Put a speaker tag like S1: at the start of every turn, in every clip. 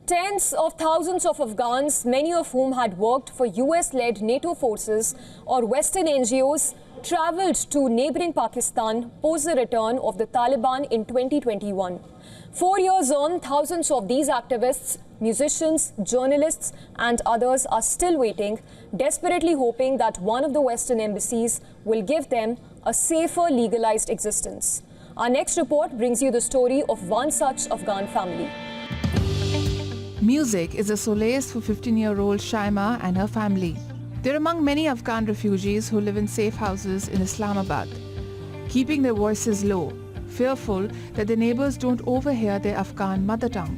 S1: Tens of thousands of Afghans, many of whom had worked for US-led NATO forces or Western NGOs, travelled to neighbouring Pakistan post the return of the Taliban in 2021. 4 years on, thousands of these activists, musicians, journalists and others are still waiting, desperately hoping that one of the Western embassies will give them a safer legalized existence. Our next report brings you the story of one such Afghan family.
S2: Music is a solace for 15-year-old Shaima and her family. They're among many Afghan refugees who live in safe houses in Islamabad, keeping their voices low, fearful that their neighbours don't overhear their Afghan mother tongue.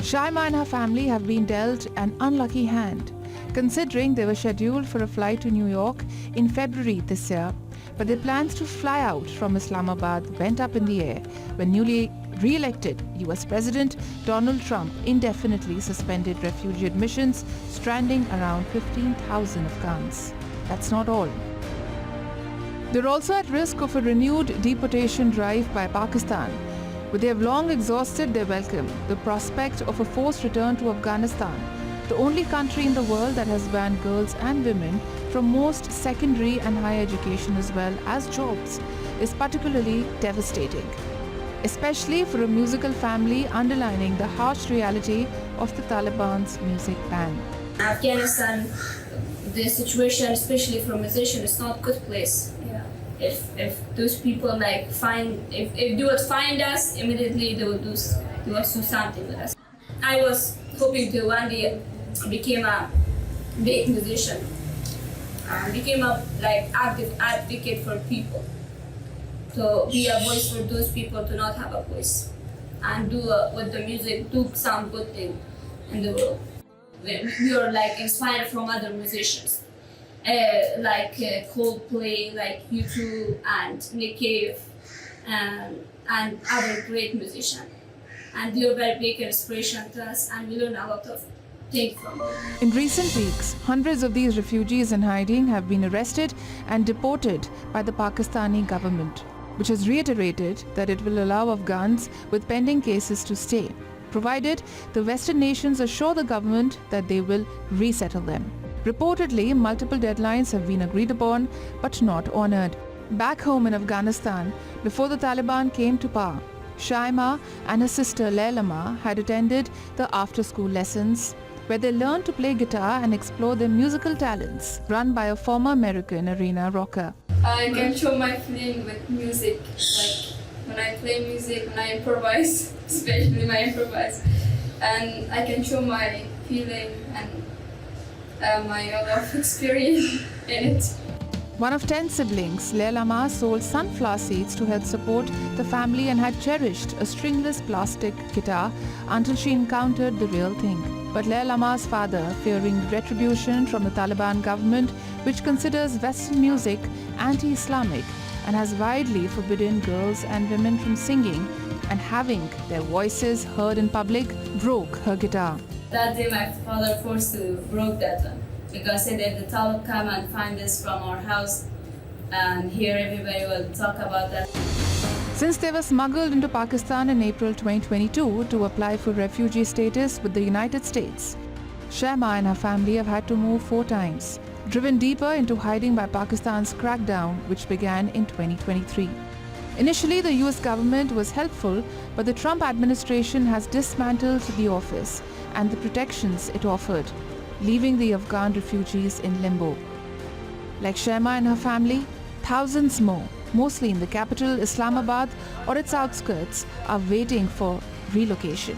S2: Shaima and her family have been dealt an unlucky hand, considering they were scheduled for a flight to New York in February this year, but their plans to fly out from Islamabad went up in the air when newly re-elected US President Donald Trump indefinitely suspended refugee admissions, stranding around 15,000 Afghans. That's not all. They're also at risk of a renewed deportation drive by Pakistan, where they have long exhausted their welcome. The prospect of a forced return to Afghanistan, the only country in the world that has banned girls and women from most secondary and higher education as well as jobs, is particularly devastating, especially for a musical family, underlining the harsh reality of the Taliban's music ban.
S3: Afghanistan, the situation, especially for musicians, is not a good place. If those people if they would find us immediately, they would do something with us. I was hoping to one day become a big musician, became a active advocate for people, to be a voice for those people to not have a voice, and do with the music, do some good thing in the world. We are inspired from other musicians, Coldplay, U2 and Nick Cave, and other great musicians. And they are very big inspiration to us, and we learn a lot of things from them.
S2: In recent weeks, hundreds of these refugees in hiding have been arrested and deported by the Pakistani government, which has reiterated that it will allow Afghans with pending cases to stay, provided the Western nations assure the government that they will resettle them. Reportedly, multiple deadlines have been agreed upon but not honoured. Back home in Afghanistan, before the Taliban came to power, Shaima and her sister Lailama had attended the after-school lessons, where they learned to play guitar and explore their musical talents, run by a former American arena rocker.
S4: I can show my feeling with music, when I play music, when I improvise, especially my improvise, and I can show my feeling and my lot of experience in it.
S2: One of 10 siblings, Lailama sold sunflower seeds to help support the family and had cherished a stringless plastic guitar until she encountered the real thing. But Lailama's father, fearing retribution from the Taliban government, which considers Western music anti-Islamic and has widely forbidden girls and women from singing and having their voices heard in public, broke her guitar.
S3: That day my father forced to break that one, because he said if the Taliban come and find us from our house, and here everybody will talk about that.
S2: Since they were smuggled into Pakistan in April 2022 to apply for refugee status with the United States, Shaima and her family have had to move 4 times, driven deeper into hiding by Pakistan's crackdown, which began in 2023. Initially, the US government was helpful, but the Trump administration has dismantled the office and the protections it offered, leaving the Afghan refugees in limbo. Like Shaima and her family, thousands more, mostly in the capital Islamabad or its outskirts, are waiting for relocation.